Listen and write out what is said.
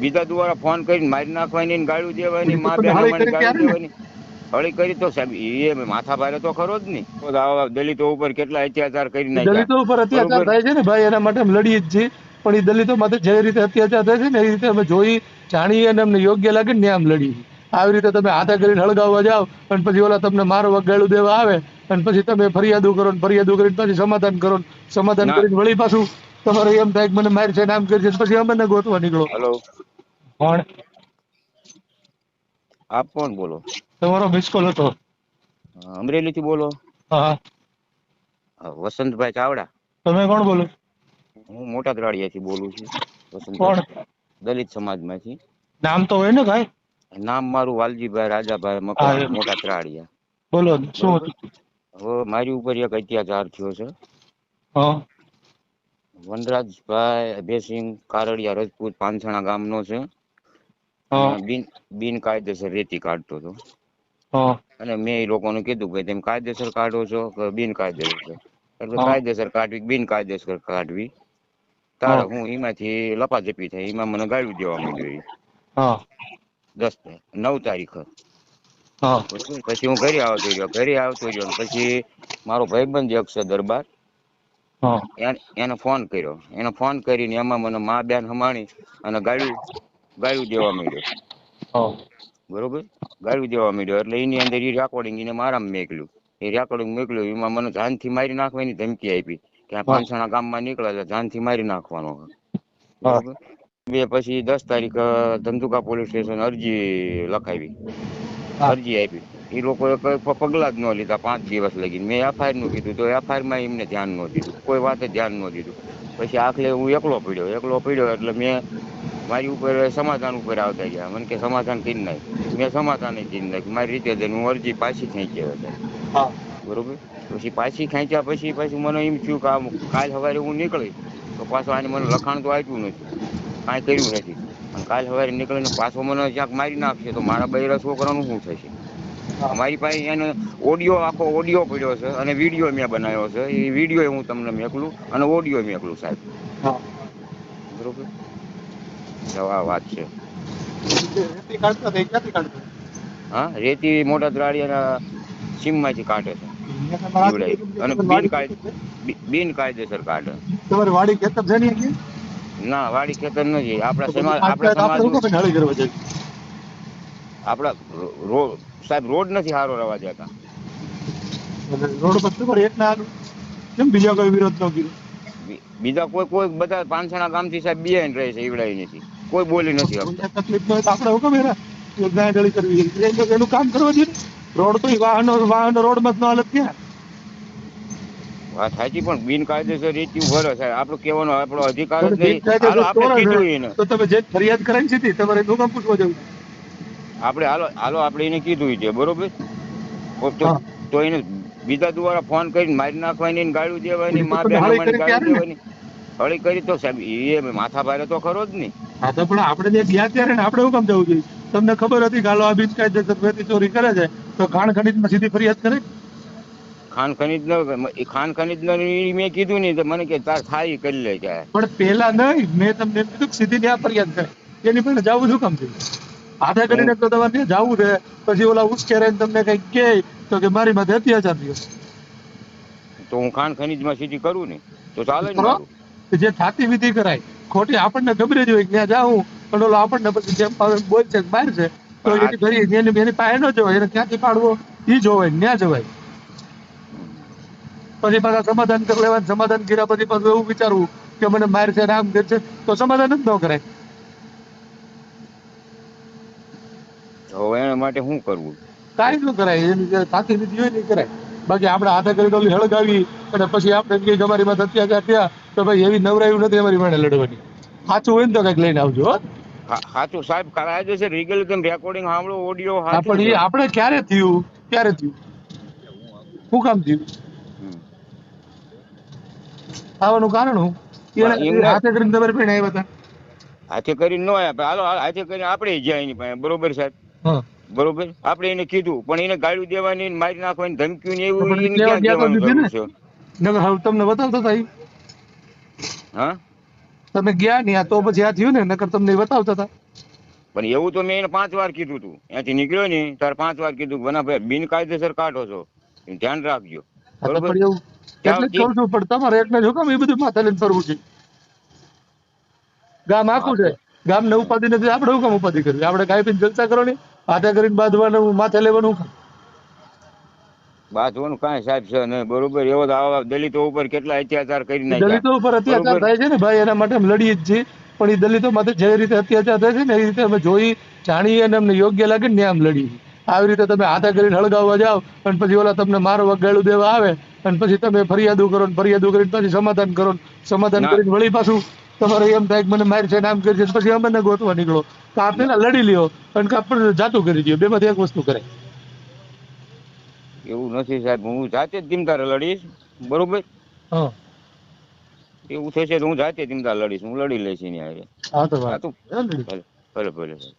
બીજા દ્વારા ફોન કરીને મારી નાખવાની ને ગાળું દેવાની, તો મા તમે બેન હળી અમારી કરી ગાળું ક્યારે ને દેવાની. હળી કરી તો સાહેબ એ માથા ભારે તો ખરો જ નહીં. તો આવા દલિતો ઉપર કેટલા અત્યાચાર કરી એ નાખ્યા. દલિતો ઉપર અત્યાચાર બરોબર. થાય છે ને ભાઈ, એના માટે અમે લડીએ જ છીએ. પણ એ દલિતો માટે જે રીતે અત્યાચાર થાય છે ને એ રીતે અમે જોઈ જાણીએ અને અમને યોગ્ય લાગે ને આમ લડીએ. આવી રીતે તમે હાથે કરીને હળગાવવા જાઓ અને પછી ઓલા તમને મારવા ગાળું દેવા આવે અને પછી તમે ફરિયાદો કરો ને ફરિયાદો કરીને પછી સમાધાન કરો ને સમાધાન ના. કરીને વળી પાછું તમારે એમ થાય કે મને મારી છે આમ કરી છે પછી અમને ગોતવા નીકળો. હલો, પણ આપ કોણ બોલો? તમારો મિસ કોલ હતો. અમરેલી થી બોલો? હા. વસંતભાઈ ચાવડા. તમે કોણ બોલો? હું મોટા દ્રાડિયાથી બોલું છું. કોણ? વસંતભાઈ, દલિત સમાજમાંથી. નામ તો હોય ને કાંઈ? નામ મારું વાલજીભાઈ રાજાભાઈ હા મકવાણા, એમ. મોટા ત્રાડિયા. બોલો શું બરોબર. હતું? હવે મારી ઉપર એક અત્યાચાર થયો છે. હા. વનરાજભાઈ અભયસિંહ કારડિયા રજપૂત પાંથણા ગામનો છે. હા બિનકાયદેસર રેતી કાઢતો હતો. હા અને મેં એ લોકોને કીધું કે તેમ કાયદેસર કાઢો છો કે બિનકાયદેસર? એટલે હા કાયદેસર કાઢવી બિનકાયદેસર કાઢવી તારે હા હું એમાંથી લપાજપી થાય એમાં મને ગાળું દેવા માંડ્યો. હા 9 તારીખ. હા બરોબર. પછી હું ઘરે આવતો રહ્યો પછી મારો ભાઈબંધ એક છે દરબાર, હા એને ફોન કર્યો. એને ફોન કરીને એમાં મને મા બેન હમાણી અને ગાળું દેવા માંડ્યો. હા બરોબર. ગાળું દેવા માંડ્યો એટલે એની અંદર એ રેકોર્ડિંગ એને મારામાં મેકલ્યું. એ રેકોર્ડિંગ મોકલ્યું એમાં મને જાનથી મારી નાખવાની ધમકી આપી કે આ હા પાંચણા ગામમાં નીકળે છે જાનથી મારી નાખવાનો. હા બરોબર. પછી 10 તારીખ ધંધુકા પોલીસ સ્ટેશન અરજી લખાવી, હા અરજી આપી. એ લોકોએ કઈ પગલા જ ન લીધા 5 દિવસ લગીને. મેં એફઆઈઆર નું કીધું તો એફઆઈઆર માં એમને ધ્યાન ન દીધું, કોઈ વાતે ધ્યાન ન દીધું. પછી આખલે હું એકલો પડ્યો એટલે મેં મારી ઉપર સમાધાન ઉપર આવતા ગયા. મને કે સમાધાન કરી નાખ. મેં સમાધાન કરી નાખ મારી રીતે જઈને હું અરજી પાછી ખેંચી સાહેબ. હા બરોબર. પછી પાછી ખેંચ્યા પછી મને એમ થયું કે કાલ સવારે હું નીકળી તો પાછું આને મને લખાણ તો આપ્યું નથી, કાંઈ કર્યું નથી. અને કાલ સવારે નીકળીને પાછો મને ક્યાંક મારી નાખશે તો મારા બૈરા છોકરાનું શું થશે? હા મારી પાસે એનો આખો ઓડિયો પડ્યો છે અને વિડીયો મેં બનાવ્યો છે. એ વિડીયો હું તમને મોકલું અને ઓડિયો મોકલું સાહેબ. હા બરોબર. આ વાત છે. રેતી કાઢતા હતા, ક્યાંથી કાઢતા? હા, રેતી મોટા દ્રાડિયાના સીમમાંથી કાઢે છે અહીંયા તમારા જીવડાઈ આજુબાજુ અને તમારી વાડી ખેતર છે? બિનકાયદેસર કાઢે. તમારી વાડી ખેતર છે ને અહીંયા? ના, વાડી ખેતર નથી. તો પછી પંચાયત આપણે શું કામ ઢાળી કરવા જોઈએ? આપડા સાહેબ રોડ નથી સારો રવા દેતા. રોડ પર તમારે એક ના હાલું? કેમ બીજા કોઈ વિરોધ ન કર્યો? બીજા કોઈ બધા પાંચણા ગામથી સાહેબ બેન રહે છે ઈવડાઈ નથી, કોઈ બોલી નથી કોઈને આપતા. તકલીફ ન હોય તો આપણે હુકમ એના યોજના ઢાળી કરવી જોઈએ? એનું કામ કરવા જોઈએ. રોડ તો વાહનો રોડમાં જ ન હાલત ક્યાં? વાત સાચી પણ બિનકાયદેસર રેતી ભરે સાહેબ. આપણો કહેવાનો આપણો અધિકાર જ પણ નહીં. હાલો બિનકાયદેસર આપણે ચોર છે કીધું એને, તો તમે જે ફરિયાદ કરાવી છે તમારે એનું કામ પૂછવા જવું? હાલો આપણે એને કીધું છે બરોબર. તો હા તો એને બીજા દ્વારા ફોન કરીને મારી નાખવાની ને ગાળું દેવાની, તો મા તમે બેન હળી અમારી કરી ગાળું ક્યારે ને? દેવાની. હળી કરી તો સાહેબ એ માથા ભારે તો ખરો જ નહીં. હા તો પણ આપણે જે ગયા ત્યારે ને આપણે શું કામ જવું જોઈએ? તમને ખબર હતી કે હાલો આ બિનકાયદેસર રેતી ચોરી કરે છે તો ખાણ ખનીજમાં સીધી ફરિયાદ કરે? ખાન ખનીજ મેં કીધું નહીં તો મને કે તાર થાય કરી લે જાય. પણ પેલા નહીં, મેં તમને એમ કીધું કે સીધી ત્યાં ફરિયાદ કરે. એની પાસે જવું શું કામ છે? હાથે હું કરીને તો તમારે ત્યાં જવું છે. પછી ઓલા ઉશ્કેરે તમને કઈક કહે તો કે મારી માથે અત્યાચાર થયો. તો હું ખાન ખનીજમાં સીધી કરું ને તો ચાલે ને કરો મારું. જે થાતી વિધિ કરાય. ખોટી આપણને ખબર જ હોય કે ત્યાં જાઉં પણ ઓલો આપણને પછી જેમ બોલ છે બહાર છે તો પણ એની ઘરી એની પાસે ન જવાય, એને ક્યાંથી પાડવો એ જોવાય, ત્યાં જવાય. પછી પાછા સમાધાન કરી લેવાનું. સમાધાન કર્યા પછી પાછું એવું વિચારવું કે મને માર છે આમ કે છે તો સમાધાન જ ન કરાય. તો એના માટે શું કરવું? કાંઈ ન કરાય. એની જે થાતી વિધિ હોય ને એ કરાય. બાકી આપણે હાથે કરી ઓલી હળગાવી અને પછી આપણે કહીએ કે અમારી માં અત્યાચાર થયા તો ભાઈ એવી નવરાયું નથી અમારી માટે લડવાની. સાચું હોય ને તો કઈક લઈને આવજો. હો સાચું સાહેબ કાયદેસર રીગલ રેકોર્ડિંગ સાંભળો, ઓડિયો હા સાચું પણ છે. એ આપણે ક્યારે થયું? શું કામ થયું? હમ. આવવાનું કારણ હું? એને પણ એમને હાથે કરીને તમારે પણ આવ્યા હતા. હાથે કરીને ન આપે. હાલો હાથે કરીને આપણે જ્યાં એની પાસે બરોબર સાહેબ. હા બરોબર. આપણે એને કીધું પણ એને ગાળું દેવાની મારી નાખવાની ધમકી ને તો એવું પણ એને કેવા ક્યાં ગયા તો કહેવાનું દીધી જરૂર ને છે? નકર હવે તમને બતાવતો હતા ઈ. હા તમે ગયા નહીં આ તો પછી આ થયું ને, નકર તમને એ બતાવતા હતા. પણ એવું તો મેં એને 5 વાર કીધું તું, ત્યાંથી નીકળ્યો ને ત્યારે 5 વાર કીધું કે વનાભાઈ બિનકાયદેસર કાઢો છો, એનું ધ્યાન રાખજો. હા તો બરોબર. પણ એવું એટલે જ કહું છું, પણ તમારે એકને જો કામ એ બધું માથે લઈને ફરવું છે? ગામ આખું છે, ગામને ઉપાધિ નથી, આપણે શું કામ ઉપાધિ કરવી? આપણે ગાય પીને જલસા કરો ને, હાથે કરીને બાંધવાનું, માથે લેવાનું. બાંધવાનું કાંઈ સાહેબ છે નહીં. બરોબર. એવો તો આવા દલિતો ઉપર કેટલા અત્યાચાર કરી નાખ્યા. દલિતો ઉપર અત્યાચાર બરોબર. થાય છે ને ભાઈ, એના માટે અમે લડીએ જ છીએ. પણ એ દલિતો માથે જે રીતે અત્યાચાર થાય છે ને, એ રીતે અમે જોઈ જાણીએ અને અમને યોગ્ય લાગે ને આમ લડીએ. આવી રીતે તમે હાથે કરીને હળગાવવા જાઓ અને પછી ઓલા તમને મારવા ગાળું દેવા આવે અને પછી તમે ફરિયાદો કરો ને ફરિયાદો કરીને પછી સમાધાન કરો ને સમાધાન ના. કરીને વળી પાછું તમારે એમ થાય કે મને માર છે ને આમ કરી છે ને પછી અમને ગોતવા નીકળો. તો આ પેલા લડી લ્યો અને કાપડ જાતું કરી દો, બેમાંથી એક વસ્તુ કરે. એવું નથી સાહેબ, હું જાતે જ ધીમતારે લડીશ. બરોબર. હા એવું થશે તો હું જાતે ધીમતાર લડીશ, હું લડી લઈશ એની હારે. હા તો હા વાત તો લડી. ભલે ભલે ભલે.